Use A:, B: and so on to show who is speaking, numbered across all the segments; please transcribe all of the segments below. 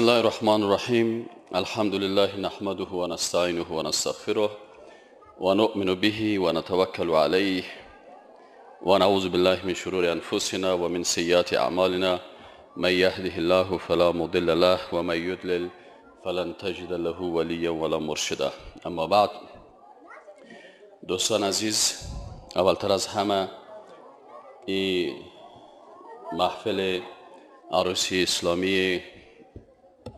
A: بسم الله الرحمن الرحیم. الحمد لله نحمده و نستعینه و نستغفره و نؤمن به و نتوکل علیه و نعوذ بالله من شرور انفسنا و من سیئات اعمالنا. من یهده الله فلا مضل له و من یضلل فلن تجد له ولیا ولا مرشدا. اما بعد، دوستان عزیز، اولتر از همه این محفل عروسی اسلامی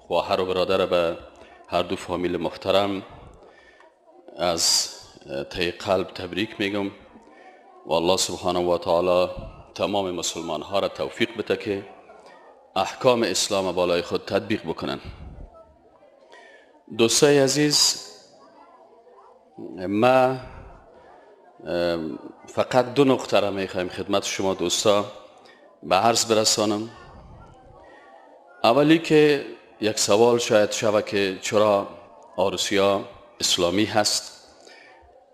A: خواهر و برادر به هر دو فامیل محترم از ته قلب تبریک میگم و الله سبحانه و تعالی تمام مسلمان ها را توفیق بده که احکام اسلام بالای خود تطبیق بکنن. دوستای عزیز، ما فقط دو نکته را میخوایم خدمت شما دوستا به عرض برسانم. اولی که یک سوال شاید شود که چرا عروسی ها اسلامی هست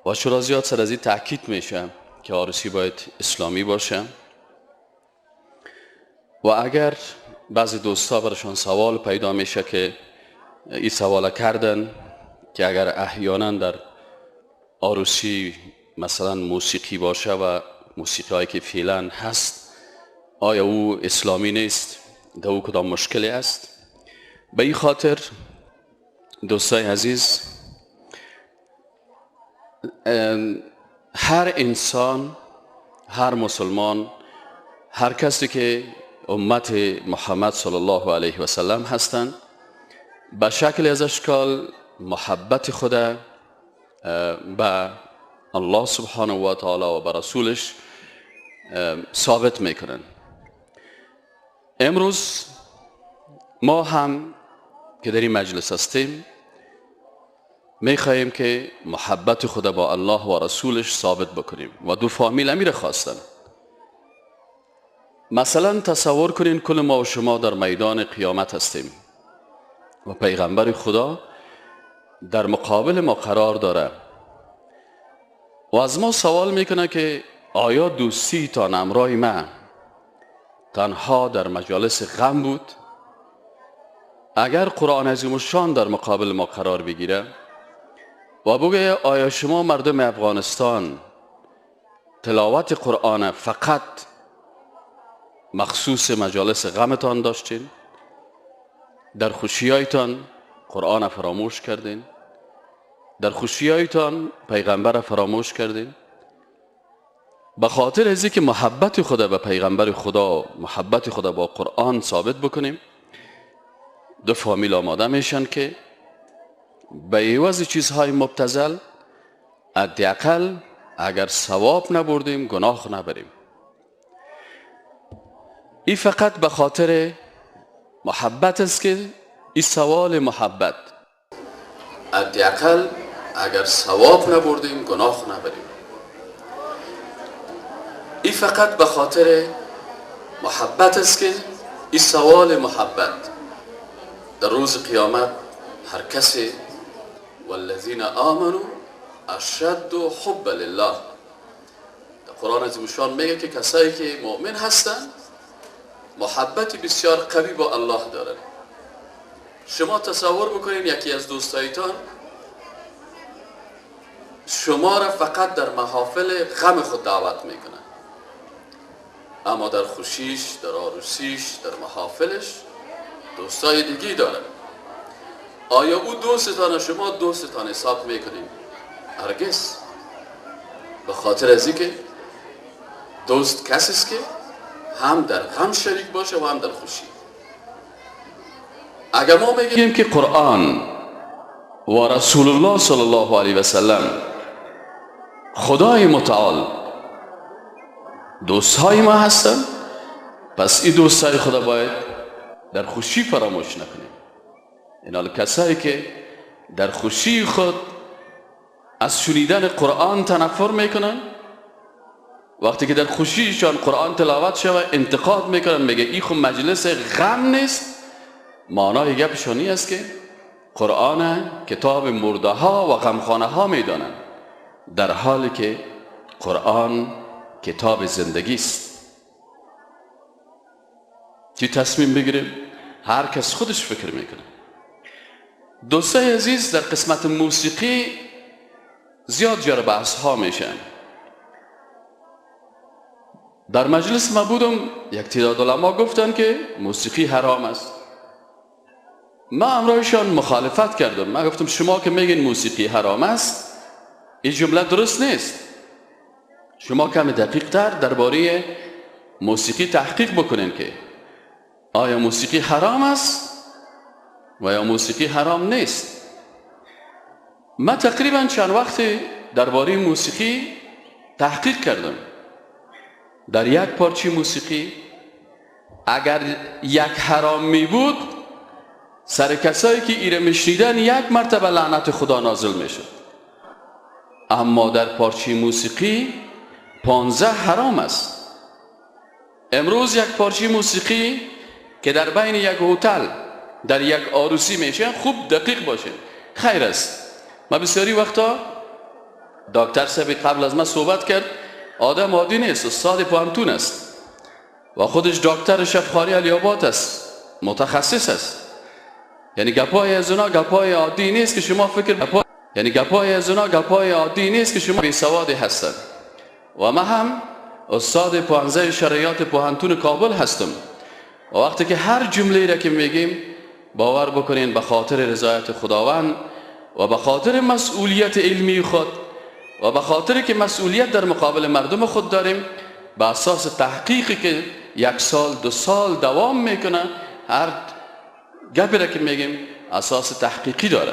A: و چرا زیاد سر از این تاکید میشه که عروسی باید اسلامی باشه. و اگر بعضی دوستا برشان سوال پیدا میشه که این سوال کردن که اگر احیانا در عروسی مثلا موسیقی باشه و موسیقی هایی که فعلا هست آیا او اسلامی نیست؟ در او کدام مشکلی است؟ به این خاطر دوستای عزیز، هر انسان، هر مسلمان، هر کسی که امت محمد صلی الله علیه و سلم هستند به شکل از اشکال محبت خود به الله سبحانه و تعالی و به رسولش ثابت میکنن. امروز ما هم که در این مجلس هستیم میخواهیم که محبت خود با الله و رسولش ثابت بکنیم و دو فامیل امیر خواستن. مثلا تصور کنین کل ما و شما در میدان قیامت هستیم و پیغمبر خدا در مقابل ما قرار داره و از ما سوال میکنه که آیا دوستی تا همراه ما تنها در مجالس غم بود؟ اگر قرآن عظیم الشان در مقابل ما قرار بگیره و بگه آیا شما مردم افغانستان تلاوت قرآن فقط مخصوص مجالس غمتان داشتین؟ در خوشیایتان قرآن فراموش کردین؟ در خوشیایتان پیغمبر فراموش کردین؟ به خاطر از اینکه محبت خدا به پیغمبر خدا، محبت خدا با قرآن ثابت بکنیم، دو فامیل آماده میشن که به عوض چیزهای مبتذل حداقل اگر ثواب نبردیم گناه نبریم. این فقط به خاطر محبت است که این سوال محبت، حداقل اگر ثواب نبردیم گناه نبریم. این فقط به خاطر محبت است که این سوال محبت در روز قیامت هر کسی والذین آمنوا اشد حب لله، در قرآن عظیم الشان میگه که کسایی که مؤمن هستند محبت بسیار قوی با الله دارن. شما تصور بکنید یکی از دوستایتان شما را فقط در محافل غم خود دعوت میکنه، اما در خوشیش، در عروسیش، در محافلش دوستای دیگی داره. آیا او دوستتان شما دوستتان حساب میکنید؟ هرگز. به خاطر از اینکه دوست کسی است که هم در غم شریک باشه و هم در خوشی. اگر ما میگیم که قرآن و رسول الله صلی الله علیه و سلم خدای متعال دوستهای ما هستند، پس این دوستای خدا باید در خوشی فراموش نکنیم. اینال کسایی که در خوشی خود از شنیدن قرآن تنفر میکنن، وقتی که در خوشیشان قرآن تلاوت شود انتقاد میکنن، میگه این خود مجلس غم نیست، معنای گپشانی است که قرآن کتاب مرده ها و غمخانه ها میدانند، در حالی که قرآن کتاب زندگی است. چی تصمیم بگیریم؟ هر کس خودش فکر میکنه. دوستای عزیز، در قسمت موسیقی زیاد جر بحث ها میشن. در مجلس ما بودم، یک تعداد علما گفتن که موسیقی حرام است. ما امرایشان مخالفت کردم. من گفتم شما که میگین موسیقی حرام است، این جمله درست نیست. شما کمی دقیق تر درباره موسیقی تحقیق بکنین که آیا موسیقی حرام است و یا موسیقی حرام نیست. من تقریبا چند وقت درباره موسیقی تحقیق کردم. در یک پارچه موسیقی اگر یک حرام می بود، سر کسایی که ایره میشنیدن یک مرتبه لعنت خدا نازل میشد. اما در پارچه موسیقی 15 حرام است. امروز یک پارچه موسیقی که در بین یک هتل در یک عروسی میشه، خوب دقیق باشه، خیر است. ما بسیاری وقتا دکتر صاحب قبل از ما صحبت کرد، آدم عادی نیست، استاد پانتون است و خودش دکتر شفاخانه علی‌آباد است، متخصص است. یعنی گپای از اونا گپای عادی نیست که شما گپای عادی نیست که شما بی‌سواد هستند. و من هم استاد پانزه شرعیات پانتون کابل هستم و وقتی که هر جمله را که میگیم باور بکنین به خاطر رضایت خداوند و به خاطر مسئولیت علمی خود و به خاطر که مسئولیت در مقابل مردم خود داریم، به اساس تحقیقی که 1 سال 2 سال دوام میکنه، هر گپی را که میگیم اساس تحقیقی داره.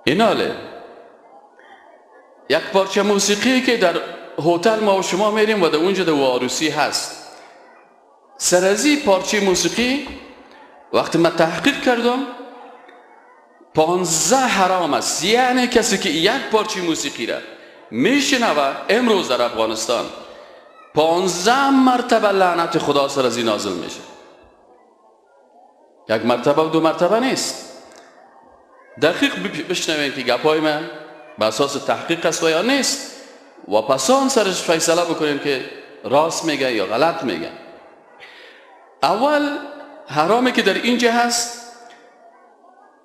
A: ایناله یک پارچه موسیقی که در هتل ما و شما میریم و در اونجا در عروسی هست، سرازی پارچه موسیقی وقتی من تحقیق کردم 15 حرام است. یعنی کسی که یک پارچه موسیقی را میشنوه امروز در افغانستان 15 مرتبه لعنت خدا سر از این نازل میشه. یک مرتبه و 2 مرتبه نیست. دقیق بشنوین که گپای من به اساس تحقیق است و یا نیست و پسان سرش فیصله بکنین که راست میگه یا غلط میگه. اول حرامی که در اینجا هست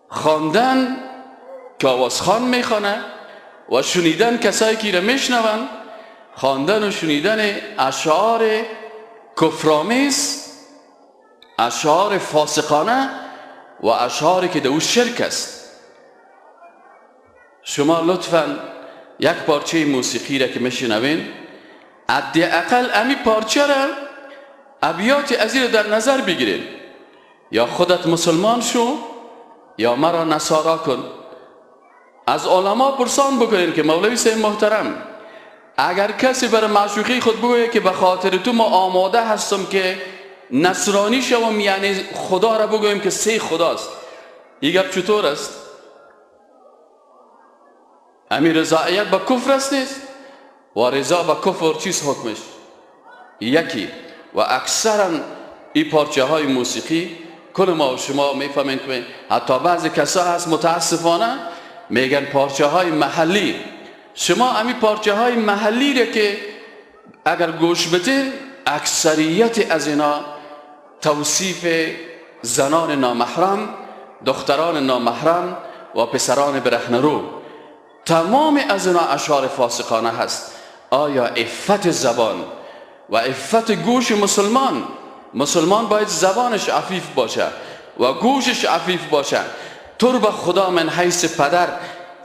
A: خواندن که آوازخوان میخوانه و شنیدن کسایی که را میشنون، خواندن و شنیدن اشعار کفرآمیز، اشعار فاسقانه و اشعاری که در او شرک است. شما لطفاً یک پارچه موسیقی را که میشنوین، حداقل امی پارچه را ابیات از این در نظر بگیرین. یا خودت مسلمان شو یا مرا نصارا کن. از علما پرسان بکنین که مولوی صاحب محترم، اگر کسی برای معشوقی خود بگوید که به خاطر تو ما آماده هستم که نصرانی شوم، یعنی خدا را بگویم که 3 خداست، این گپ چطور است؟ امی رضایت با کفر است نیست؟ و رضا با کفر چیست حکمش؟ یکی. و اکثرا این پارچه های موسیقی کل ما و شما میفهمین که حتی بعضی کسا هست متاسفانه میگن پارچه های محلی. شما امی پارچه های محلی را که اگر گوش بدین، اکثریت از اینا توصیف زنان نامحرم، دختران نامحرم و پسران برهنرو، تمام از اینا اشعار فاسقانه هست. آیا عفت زبان و عفت گوش مسلمان باید زبانش عفیف باشه و گوشش عفیف باشه. تو به خدا من حیث پدر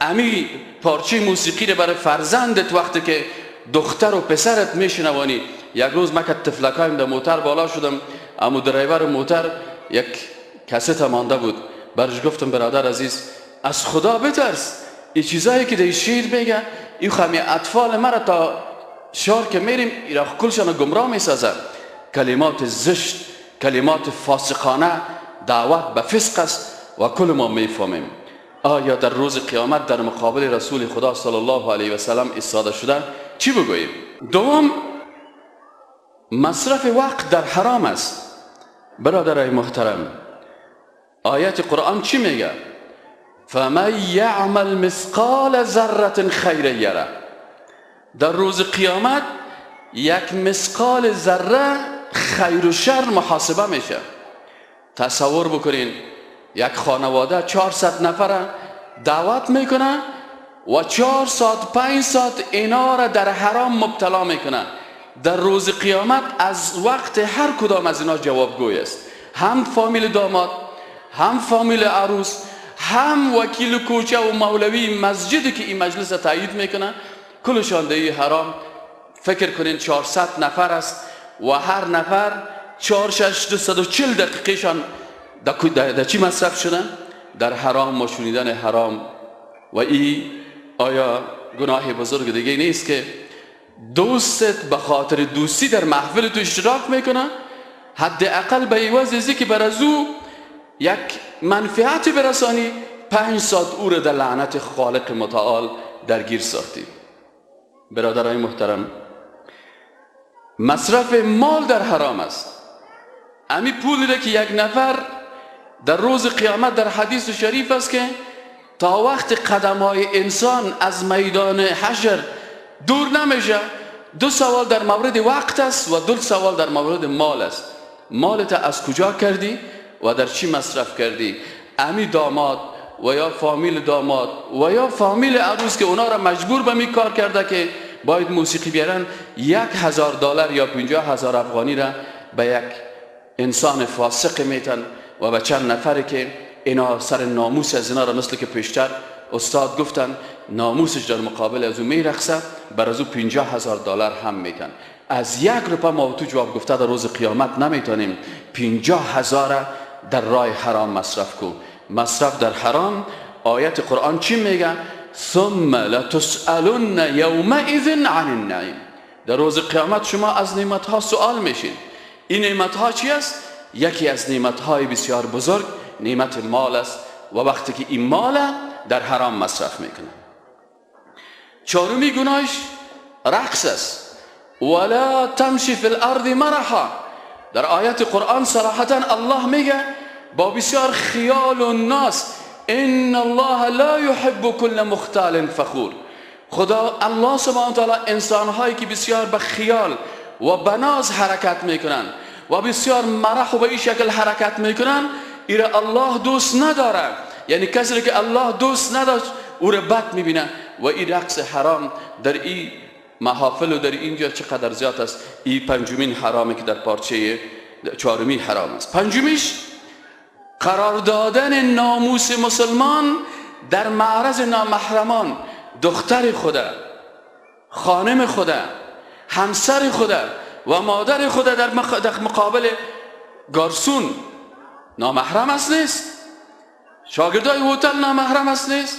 A: امی پارچه موسیقی رو برای فرزندت وقتی که دختر و پسرت میشنوانی. یک روز من که تفلکایم در موتر بالا شدم، امو درایور موتر یک کست مانده بود، برش گفتم برادر عزیز از خدا بترس، این چیزایی که در شیر میگه این خمی اطفال مرا تا شهر که میریم ایرا کلشان گمراه میسازن. کلمات زشت، کلمات فاسقانه، دعوت به فسق است و کل ما میفهمیم. آیا در روز قیامت در مقابل رسول خدا صلی الله علیه و سلم ایستاده شدن چی بگوییم؟ دوم، مصرف وقت در حرام است. برادرای محترم، آیت قرآن چی میگه؟ فمن یعمل مثقال ذره خیر یره. در روز قیامت یک مثقال ذره خیر و شر محاسبه میشه. تصور بکنین یک خانواده 400 نفر دعوت میکنه و 4 ساعت 5 ساعت اینا را در حرام مبتلا میکنه. در روز قیامت از وقت هر کدام از اینا جوابگوی است، هم فامیل داماد، هم فامیل عروس، هم وکیل کوچه و مولوی مسجدی که این مجلس تایید میکنه، کلشان در حرام. فکر کنین 400 نفر است و هر نفر 240 دقیقهشان در چی مصرف شدن؟ در حرام و شنیدن حرام. و این آیا گناه بزرگ دیگه نیست که دوستت به خاطر دوستی در محفل تو اشتراک میکنه، حداقل به عوض ازی که بر از او یک منفعت برسانی 5 ساعت او را در لعنت خالق متعال درگیر ساختی. برادرای محترم، مصرف مال در حرام است. امی پولی را که یک نفر در روز قیامت در حدیث شریف است که تا وقت قدمهای انسان از میدان حشر دور نمیشه، 2 سوال در مورد وقت است و 2 سوال در مورد مال است. مالت از کجا کردی و در چی مصرف کردی؟ امی داماد و یا فامیل داماد و یا فامیل عروس که اونا را مجبور به می کار کرده که باید موسیقی بیارن، $1,000 یا 50,000 افغانی را به یک انسان فاسق میتن و به چند نفری که اینا سر ناموس از اینا را، مثل که پیشتر استاد گفتن ناموسش در مقابل از او میرخصه، بر از او $50,000 هم میتن. از 1 روپه ما تو جواب گفته در روز قیامت نمیتونیم 50,000 در راه حرام مصرف کو. مصرف در حرام، آیت قرآن چی میگه؟ ثم لتسألن یومئذ عن النعیم. در روز قیامت شما از نعمتها سوال میشین. این نعمتها چی است؟ یکی از نعمتهای بسیار بزرگ نعمت مال است و وقتی که این مال در حرام مصرف میکنه. 4می گناهش رقص است. ولا تمشی فی الارض مرحا. در آیت قرآن صراحتا الله میگه با بسیار خیال و ناس، ان الله لا يحب كل مختال فخور. خدا الله سبحانه و تعالی انسانهایی که بسیار به خیال و بناز حرکت میکنن و بسیار مرح و به این شکل حرکت میکنن، ایره الله دوست نداره. یعنی کسی که الله دوست نداشت او را بد میبینه. و این رقص حرام در این محافل و در اینجا چقدر زیاد است. این 5مین حرامی که در پارچه 4می حرام است. 5میش قرار دادن ناموس مسلمان در معرض نامحرمان، دختر خدا، خانم خدا، همسر خدا و مادر خدا در مقابل گارسون نامحرم است نیست؟ شاگردای هتل نامحرم است نیست؟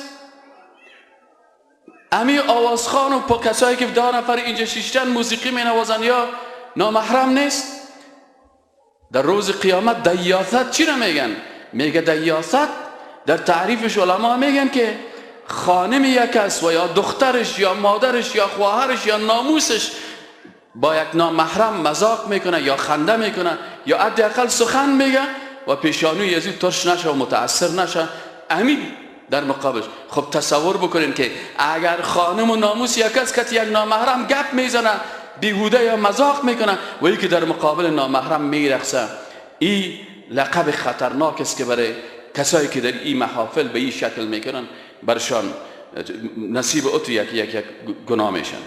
A: امی آوازخان و کسایی که 10 نفر اینجا شیشتن موسیقی می نوازن یا نامحرم نیست؟ در روز قیامت دیاثت چی را میگن؟ میگه دیاثت در تعریفش علما میگن که خانم یک کس و یا دخترش یا مادرش یا خواهرش یا ناموسش با یک نامحرم مذاق میکنه یا خنده میکنه یا حداقل سخن میگه و پیشانوی از این ترش نشه و متاثر نشه، امین در مقابلش. خب تصور بکنین که اگر خانم و ناموس یک کس که یک نامحرم گپ میزنه، بیهوده یا مذاق میکنه و یکی در مقابل نامحرم میرقصه، این لقب خطرناک است که برای کسایی که در این محافل به این شکل میکنن برشان نصیب اتو یک گناه میشن.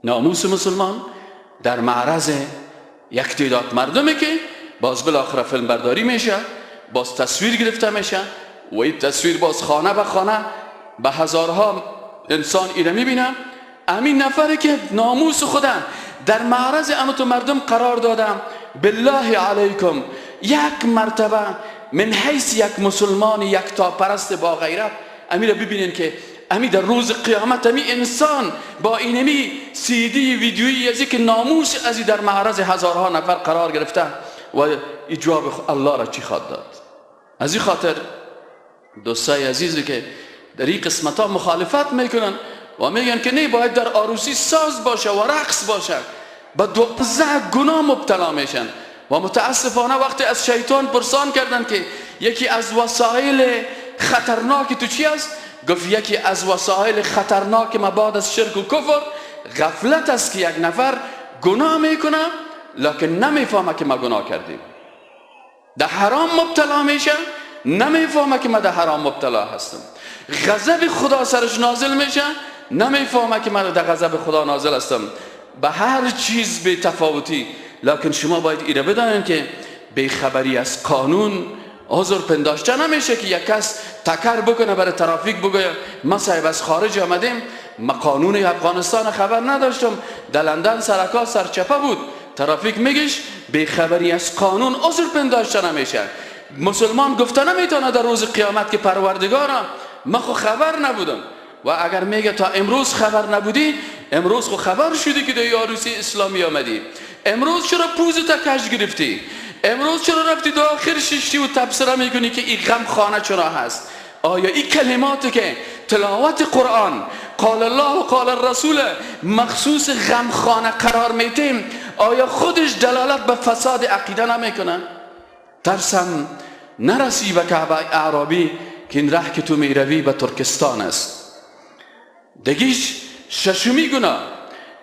A: ناموس مسلمان در معرض یک تعداد مردمه که باز بالاخره فیلم برداری میشه، باز تصویر گرفته میشه و این تصویر باز خانه به خانه به هزارها انسان ایره میبینه. امین نفری که ناموس خدا در معرض امت مردم قرار دادم، بالله علیکم یک مرتبه من حیث یک مسلمان یک تا پرست با غیرت امی را ببینین که امی در روز قیامت امی انسان با اینمی CD ویدیویی ازی که ناموس ازی در معرض هزارها نفر قرار گرفته و جواب الله را چی خواد داد؟ از این خاطر دوستای عزیزی که در این قسمت ها مخالفت میکنن و میگن که نه باید در عروسی ساز باشه و رقص باشه، با 12 گناه مبتلا میشن. و متاسفانه وقتی از شیطان پرسان کردن که یکی از وسایل خطرناک تو چی است؟ گفت یکی از وسایل خطرناک ما بعد از شرک و کفر غفلت است که یک نفر گناه میکنه لکن نمیفهمه که ما گناه کردیم. در حرام مبتلا میشه، نمیفهمه که من در حرام مبتلا هستم. غضب خدا سرش نازل میشه، نمیفهمه که من در غضب خدا نازل هستم. به هر چیز به تفاوتی. لکن شما باید ایره بدانید که بیخبری از قانون عذر پنداشته نمیشه که یک کس تکر بکنه برای ترافیک بگه ما صاحب از خارج آمدیم، ما قانون افغانستان خبر نداشتم، در لندن سرکا سرچپه بود، ترافیک میگیش. بیخبری از قانون عذر پنداشته نمیشه. مسلمان گفته نمیتونه در روز قیامت که پروردگارا من خو خبر نبودم. و اگر میگه تا امروز خبر نبودی، امروز خو خبر شدی که در عروسی اسلامی آمدی، امروز چرا پوزت کش گرفتی، امروز چرا رفتی دو آخر ششتی و تبصره میکنی که این غم خانه چرا هست؟ آیا این کلماتی که تلاوت قرآن قال الله و قال الرسول مخصوص غم خانه قرار میتیم، آیا خودش دلالت به فساد عقیده نمیکنه؟ ترسم نرسی به کعبه اعرابی که این ره که تو میروی به ترکستان است. دگیش ششمی گناه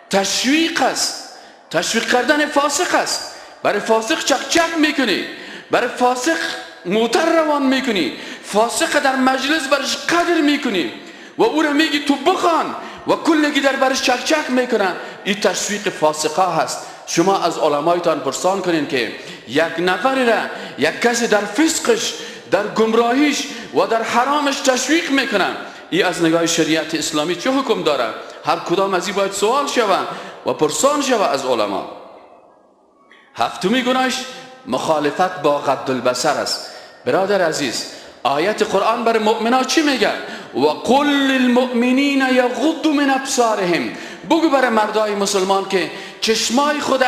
A: تشویق است، تشویق کردن فاسق است. برای فاسق چک میکنی، برای فاسق موتر روان میکنی، فاسق در مجلس برش قدر میکنی و او را میگی تو بخوان و کلگی در برش چک میکنن. این تشویق فاسقا هست. شما از علمایتان پرسان کنین که یک نفری را یک کسی در فسقش، در گمراهیش و در حرامش تشویق میکنن، این از نگاه شریعت اسلامی چه حکم داره؟ هر کدام از این باید سوال شود و پرسان شود از علما. هفتمی گناهش مخالفت با غض البصر است. برادر عزیز، آیت قرآن برای مؤمنان چی میگه؟ و قل للمؤمنین یغضوا من ابصارهم. بگو برای مردای مسلمان که چشمای خود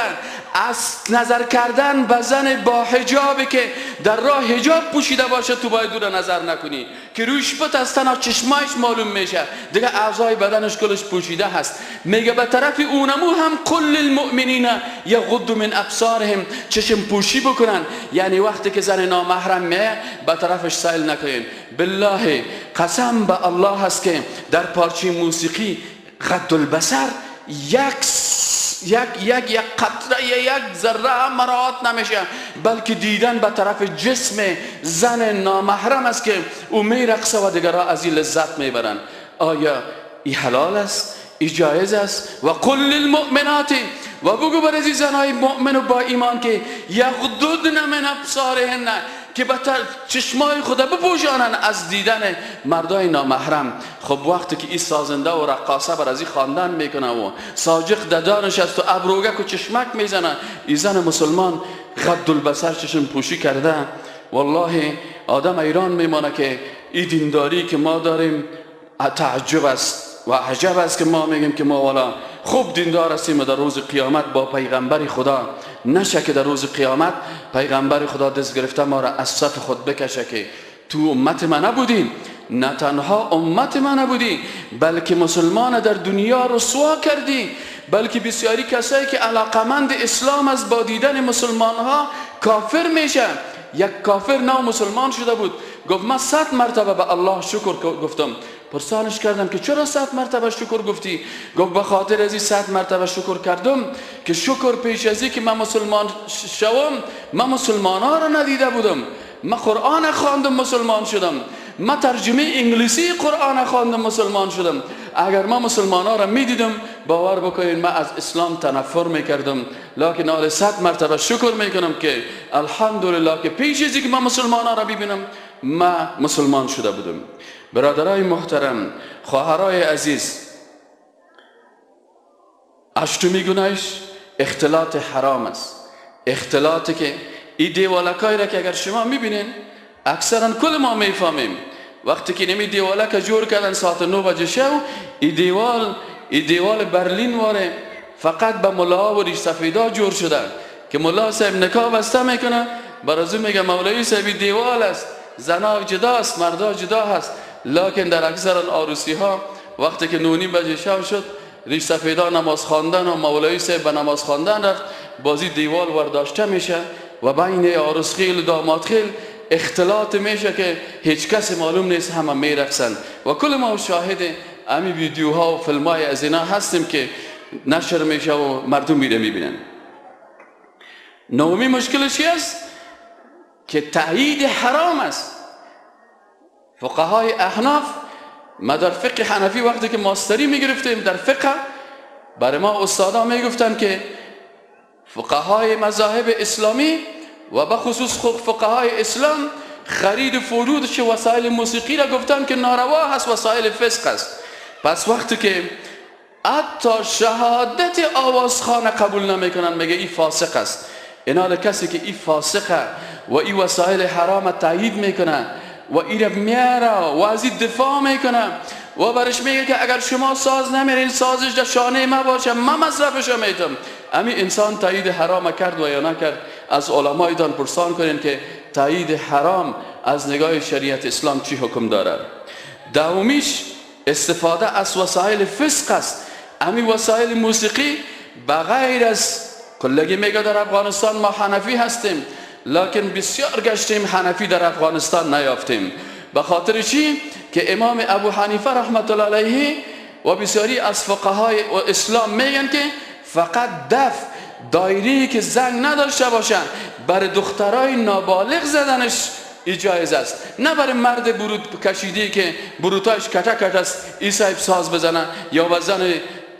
A: از نظر کردن به زن با حجابی که در راه حجاب پوشیده باشه تو باید دور نظر نکنی، که روش پت از تنها چشمایش معلوم میشه، دیگه اعضای بدنش کلش پوشیده هست. میگه به طرف اونمو هم قل للمؤمنین یغضوا من ابصارهم، چشم پوشی بکنن. یعنی وقتی که زن نامحرم میه به طرفش سیل نکنین. بالله قسم به الله هست که در پارچه موسیقی غض البصر یک قطره یک ذره هم مراعات نمیشه، بلکه دیدن به طرف جسم زن نامحرم است که او میرقصه و دیگرها از این لذت میبرن. آیا این حلال است؟ این جایز است؟ و قل للمؤمنات، و بگو برای زنهای مؤمن و با ایمان که یغضضن من ابصارهن، که بهتر چشمای خود بپوشانن از دیدن مردای نامحرم. خب وقتی که این سازنده و رقاصه بر از این خواندن میکنه و ساجق ددانش است و ابروگک و چشمک میزنه، این زن مسلمان غض البصر چشم پوشی کرده، والله آدم ایران میمانه که این دینداری که ما داریم تعجب است و عجب است که ما میگیم که ما والا خوب دیندار هستیم و در روز قیامت با پیغمبر خدا نشه که در روز قیامت پیغمبر خدا دست گرفته ما را از صف خود بکشه که تو امت ما نبودی، نه تنها امت ما نبودی بلکه مسلمان در دنیا رسوا کردی، بلکه بسیاری کسایی که علاقمند اسلام از با دیدن مسلمان ها کافر میشه. یک کافر نو مسلمان شده بود، گفت من 100 مرتبه به الله شکر گفتم. پرسانش کردم که چرا 100 مرتبه شکر گفتی؟ گفت به خاطر از این 100 مرتبه شکر کردم که شکر پیش از این که من مسلمان شوم، من مسلمان ها را ندیده بودم، من قرآن خواندم مسلمان شدم، من ترجمه انگلیسی قرآن خواندم مسلمان شدم. اگر من مسلمان ها را میدیدم باور بکنید من از اسلام تنفر میکردم، لکن حال 100 مرتبه شکر میکنم که الحمدلله که پیش از اینکه من مسلمان ها را ببینم من مسلمان شده بودم. برادرای محترم، خواهرای عزیز، هشتمی گناهش اختلاط حرام است. اختلاطی که این دیوالکایی را که اگر شما میبینین اکثرا کل ما میفهمیم، وقتی که نمی دیوالک جور کردن ساعت 9 بجه شو، این دیوال برلین واره فقط به ملاها و ریش سفیدا جور شده که ملا صاحب نکاح بسته میکنه، برازو میگه مولوی صاحب دیوال است، زنا جدا است مردا جدا هست. لکن در اکثر عروسی ها وقتی که 9 بجه شب شد ریش سفیدا نماز خواندن و مولوی صاحب به نماز خواندن رفت، بازی دیوال ورداشته میشه و بین عروس خیل و داماد خیل اختلاط میشه که هیچ کسی معلوم نیست، همه میرقصن و کل ما شاهد امی ویدیوها و فیلمای از اینا هستیم که نشر میشه و مردم میره میبینن. نومی مشکلش چی است؟ که تایید حرام است. فقهای احناف، ما در فقه حنفی وقتی که ماستری میگرفتیم در فقه، برای ما استادا میگفتن که فقهای مذاهب اسلامی و بخصوص فقهای اسلام خرید و فروش وسایل موسیقی را گفتن که ناروا هست، وسایل فسق است. پس وقتی که حتی شهادت آوازخوان قبول نمیکنن، میگه این فاسق است. اینا کسی که این فاسقه و این وسایل حرام تایید میکنه و این را میاره و از این دفاع میکنه و برش میگه که اگر شما ساز نمیرین سازش در شانه ما باشه، من مصرفش میتم. امی انسان تایید حرام کرد و یا نکرد؟ از علمایتان پرسان کنین که تایید حرام از نگاه شریعت اسلام چی حکم داره. دومیش استفاده از وسایل فسق است. امی وسایل موسیقی بغیر از کلگی میگه در افغانستان ما حنفی هستیم، لکن بسیار گشتیم حنفی در افغانستان نیافتیم. به خاطر چی؟ که امام ابو حنیفه رحمت الله علیه و بسیاری از فقهای و اسلام میگن که فقط دف دایری که زنگ نداشته باشن برای دخترای نابالغ زدنش جایز است، نه برای مرد برود کشیدی که بروتاش کتا کتا است ای صاحب ساز بزنه، یا و زن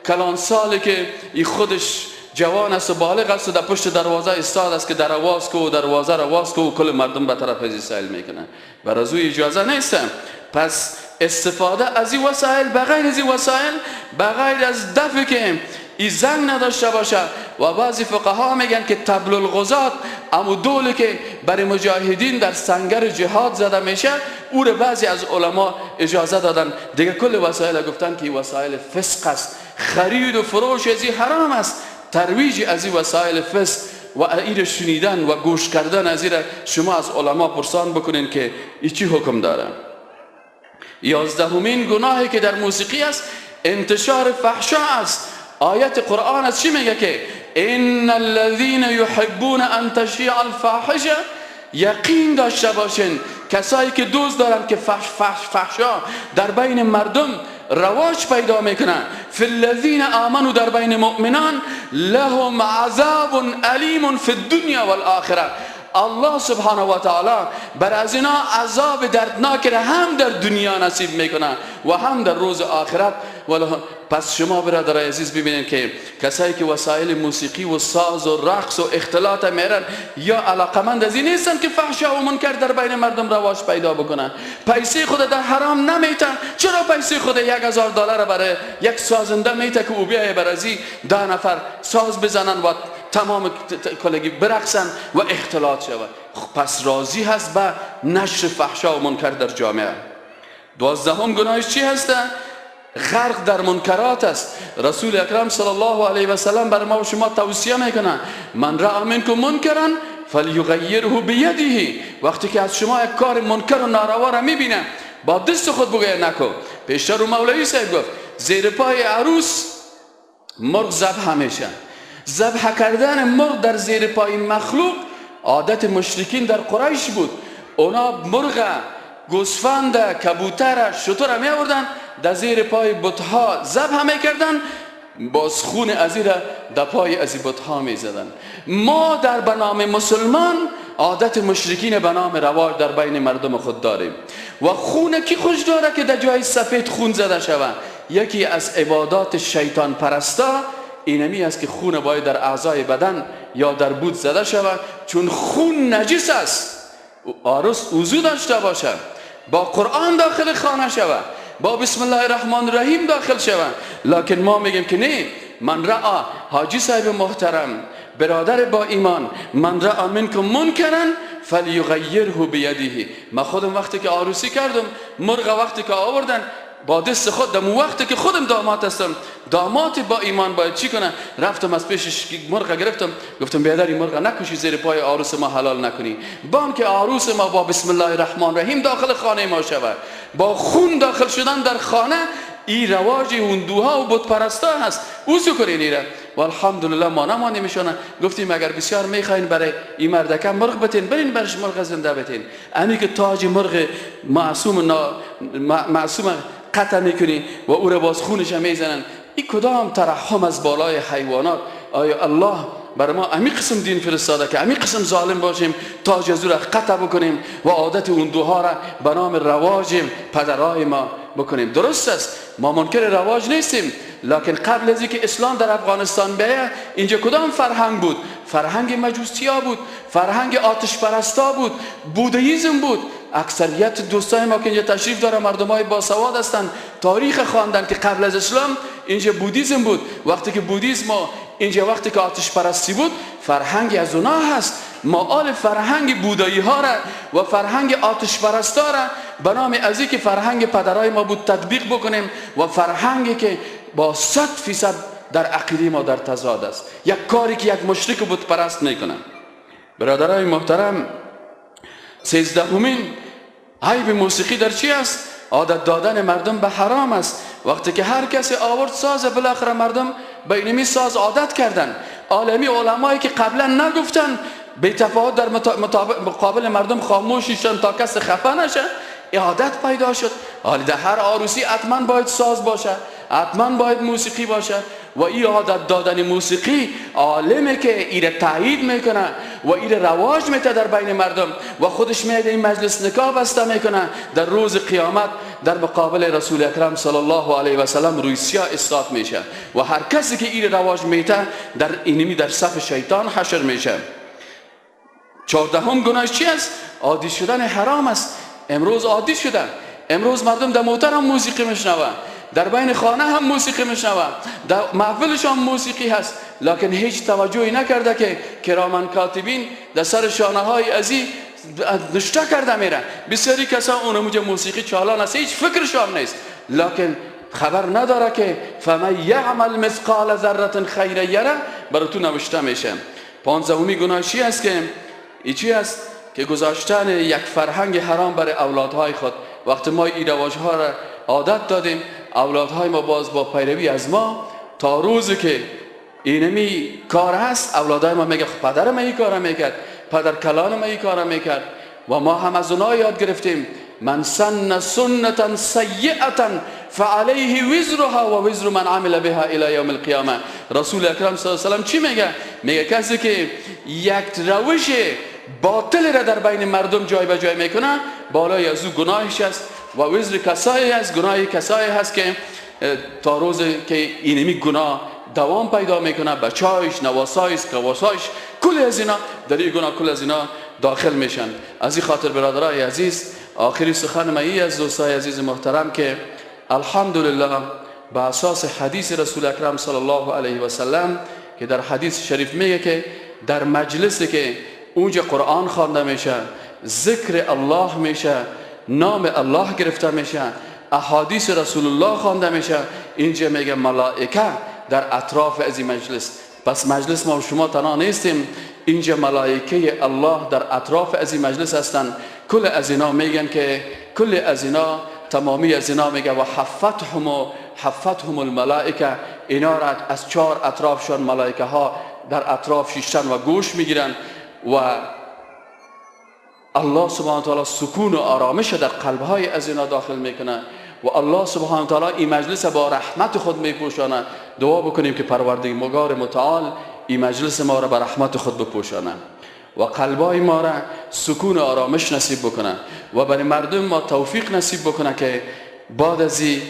A: کلان سالی که ای خودش جوان است و بالغ است و در پشت دروازه استاد است که در آواز کو و دروازه را واز کو و کل مردم به طرف از سیل میکنه. برای زوی اجازه نیست. پس استفاده از این وسایل بغیر از این وسایل، بغیر از دفعی که این زنگ نداشته باشه. و بعضی فقها میگن که طبل الغزات، امو دولی که برای مجاهدین در سنگر جهاد زده میشه، او را بعضی از علما اجازه دادن. دیگه کل وسایل گفتن که وسایل فسق است، خرید و فروش از این حرام است. ترویج از این وسایل فسق و این شنیدن و گوش کردن از این شما از علما پرسان بکنین که این چی حکم داره. 11مین گناهی که در موسیقی است انتشار فحشا است. آیت قرآن از چی میگه؟ که ان الذين يحبون ان تشيع الفاحشه، یقین داشته باشین کسایی که دوست دارن که فحشا در بین مردم رواج پیدا میکنن، فی الذین آمنوا، در بین مؤمنان، لهم عذاب علیم فی الدنیا والآخره. الله سبحانه و تعالی بر از اینا عذاب دردناک را هم در دنیا نصیب میکنه و هم در روز آخرت. پس شما برادرای عزیز ببینید که کسایی که وسایل موسیقی و ساز و رقص و اختلاط میرن، یا علاقمند از این نیستن که فحشا و منکر در بین مردم رواج پیدا بکنن. پیسه خود در حرام نمیتن. چرا پیسه خود $1000 برای یک سازنده میته که او بیایه برازی 10 نفر ساز بزنن و تمام کلگی برقصن و اختلاط شود؟ پس راضی هست به نشر فحشا و منکر در جامعه. 12ام گناهش چی هست؟ غرق در منکرات است. رسول اکرم صلی الله علیه و سلم بر ما و شما توصیه میکنه من رأى منکم منکرا فلیغیره بیده. وقتی که از شما یک کار منکر و ناروا را میبینه، با دست خود بگویه نکن. پیشتر رو مولوی صاحب گفت زیر پای عروس مرغ ذبح همیشه. ذبح کردن مرغ در زیر پای مخلوق عادت مشرکین در قریش بود. اونا مرغ، گوسفند، کبوتر، شتر می آوردن در زیر پای بتها ذبح میکردن، باز خون از این در پای از بتها می زدن. ما در بنام مسلمان عادت مشرکین به نام رواج در بین مردم خود داریم. و خون کی خوش داره که در جای سفید خون زده شود؟ یکی از عبادات شیطان پرستا اینمی است که خون باید در اعضای بدن یا در بود زده شود، چون خون نجس است. عروس وضو داشته باشه، با قرآن داخل خانه شود، با بسم الله الرحمن الرحیم داخل شود. لکن ما میگیم که نه، من رأى، حاجی صاحب محترم، برادر با ایمان، من رأى منکم منکرا فلیغیره بیده. من خودم وقتی که عروسی کردم، مرغ وقتی که آوردن با دست خود، دمو وقتی که خودم داماد هستم، داماد با ایمان باید چی کنه؟ رفتم از پیشش مرغ گرفتم، گفتم بیادر این مرغ نکشی، زیر پای عروس ما حلال نکنی. بان که عروس ما با بسم الله الرحمن الرحیم داخل خانه ما شود. با خون داخل شدن در خانه این رواج هندوها و بت پرستا هست. او سکرین ایره و الحمدلله ما نمانیمشونه. گفتیم اگر بسیار میخواین برای این مردکه مرغ بتین، برین برش مرغ زنده بتین. امی که تاج مرغ معصوم قطع میکنی و او را باز خونش میزنن. این کدام ترحم از بالای حیوانات؟ آیا الله برای ما امی قسم دین فرستاده که امی قسم ظالم باشیم، تاج از او را قطع بکنیم و عادت اون دوها را به نام رواج پدرای ما بکنیم. درست است، ما منکر رواج نیستیم، لکن قبل از اینکه اسلام در افغانستان بیاید اینجا کدام فرهنگ بود؟ فرهنگ مجوسیا بود، فرهنگ آتش پرستا بود، بودهیزم بود. اکثریت دوستای ما که اینجا تشریف داره مردمای باسواد هستند، تاریخ خواندن که قبل از اسلام اینجا بودیزم بود. وقتی که بودیزم اینجا وقتی که آتش پرستی بود، فرهنگ از اونا هست. ما آل فرهنگ بودایی ها را و فرهنگ آتش پرستا را به نام از اینکه فرهنگ پدرای ما بود تطبیق بکنیم و فرهنگی که با 100% در عقیده ما در تضاد است، یک کاری که یک مشرک بود پرست میکنن. برادرای محترم، 13مین عیب موسیقی در چی است؟ عادت دادن مردم به حرام است. وقتی که هر کسی آورد ساز، بالاخره مردم به اینمی ساز عادت کردن. عالمی علمایی که قبلا نگفتن، بی تفاوت در مقابل مردم خاموشیشن تا کس خفه نشه، عادت پیدا شد. حالا در هر عروسی حتما باید ساز باشه، حتما باید موسیقی باشه و این عادت دادن موسیقی عالمه که ایره تایید میکنه و ایره رواج میده در بین مردم و خودش میده این مجلس نکاح بسته میکنه. در روز قیامت در مقابل رسول اکرم صلی الله علیه و سلم روی سیاه استاد میشه و هر کسی که ایره رواج میده در اینمی در صف شیطان حشر میشه. 14ام گناه چی است؟ عادی شدن حرام است. امروز عادی شدن، امروز مردم در موتر هم موسیقی میشنوند، در بین خانه هم موسیقی میشنوند، در محفلش هم موسیقی هست، لکن هیچ توجهی نکرده که کرامن کاتبین در سر شانه های ازی نشته کرده میرن. بسیاری کسا اونموجه موسیقی چالان است، هیچ فکرشان نیست، لکن خبر نداره که فمن یعمل مثقال ذره خیر یره برای تو نوشته میشه. 15می گناه چی است که ایچی است که گذاشتن یک فرهنگ حرام برای اولادهای خود. وقتی ما این رواجها را عادت دادیم، اولادهای ما باز با پیروی از ما تا روزی که اینمی کار هست، اولادهای ما میگه خب پدرم این کار میکرد، پدر کلانم این کار میکرد و ما هم از اونها یاد گرفتیم. من سن سنتا سیئتا فعلیه وزرها و وزر من عمل بها الی یوم القیامه. رسول اکرم صلی الله علیه و چی میگه؟ میگه کسی که یک روش باطل را در بین مردم جای به جای میکنه، بالای از او گناهش است و وزر کسایی است، گناه کسایی هست که تا روز که اینمی گناه دوام پیدا میکنه، بچایش، نواسایش، قواسایش، کل از اینا در این گناه کل از اینا داخل میشن. از این خاطر برادرای عزیز، آخری سخن من از دوستای عزیز محترم که الحمدلله به اساس حدیث رسول اکرم صلی الله علیه و سلم که در حدیث شریف میگه که در مجلسی که اونجا قرآن خوانده میشه، ذکر الله میشه، نام الله گرفته میشه، احادیث رسول الله خوانده میشه، اینجا میگه ملائکه در اطراف از این مجلس. پس مجلس ما و شما تنها نیستیم، اینجا ملائکه الله در اطراف از این مجلس هستند. کل از اینا میگن که کل از اینا، تمامی از اینا میگه و حفتهم الملائکه، اینا را از 4 اطرافشان ملائکه ها در اطراف شیشتن و گوش میگیرن و الله سبحانه و تعالی سکون و آرامش در قلبهای از اینا داخل میکنه و الله سبحانه و تعالی این مجلس با رحمت خود میپوشانه. دعا بکنیم که پروردگار متعال این مجلس ما را به رحمت خود بپوشانه و قلبای ما را سکون و آرامش نصیب بکنه و برای مردم ما توفیق نصیب بکنه که بعد از این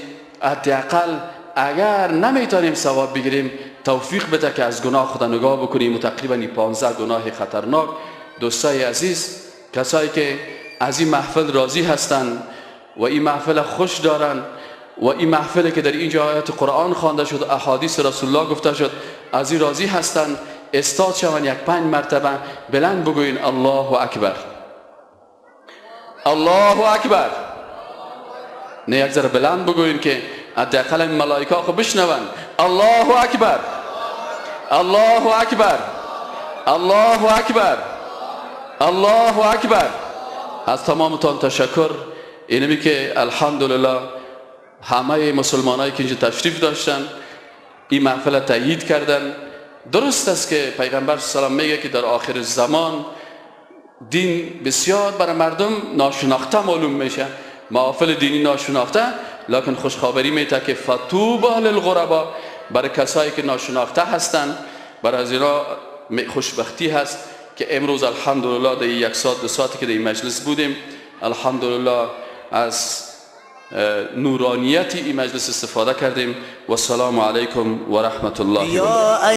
A: حداقل اگر نمیتونیم ثواب بگیریم، توفیق بده که از گناه خدا نگاه بکنیم. و تقریبا 15 گناه خطرناک. دوستای عزیز، کسایی که از این محفل راضی هستند و این محفل خوش دارن و این محفل که در اینجا آیات قرآن خوانده شد، احادیث رسول الله گفته شد، از این راضی هستند، استاد شوند، یک 5 مرتبه بلند بگوین الله اکبر، الله اکبر. نه یک ذره بلند بگوین که حداقل ملائکه خو بشنون. الله اکبر، الله اکبر، الله اکبر، الله اکبر. از تمامتان تشکر. اینمی که الحمدلله همه مسلمانایی که اینجا تشریف داشتن این محفل تایید کردن. درست است که پیغمبر صلی الله علیه و میگه که در آخر زمان دین بسیار برای مردم ناشناخته معلوم میشه، محافل دینی ناشناخته، لکن خوشخبری میده که فطوبی للغربا، برای کسایی که ناشناخته هستند، برای از اینا خوشبختی هست که امروز الحمدلله در یک ساعت دو ساعتی که در این مجلس بودیم الحمدلله از نورانیت این مجلس استفاده کردیم. و السلام علیکم و رحمت الله و برکاته.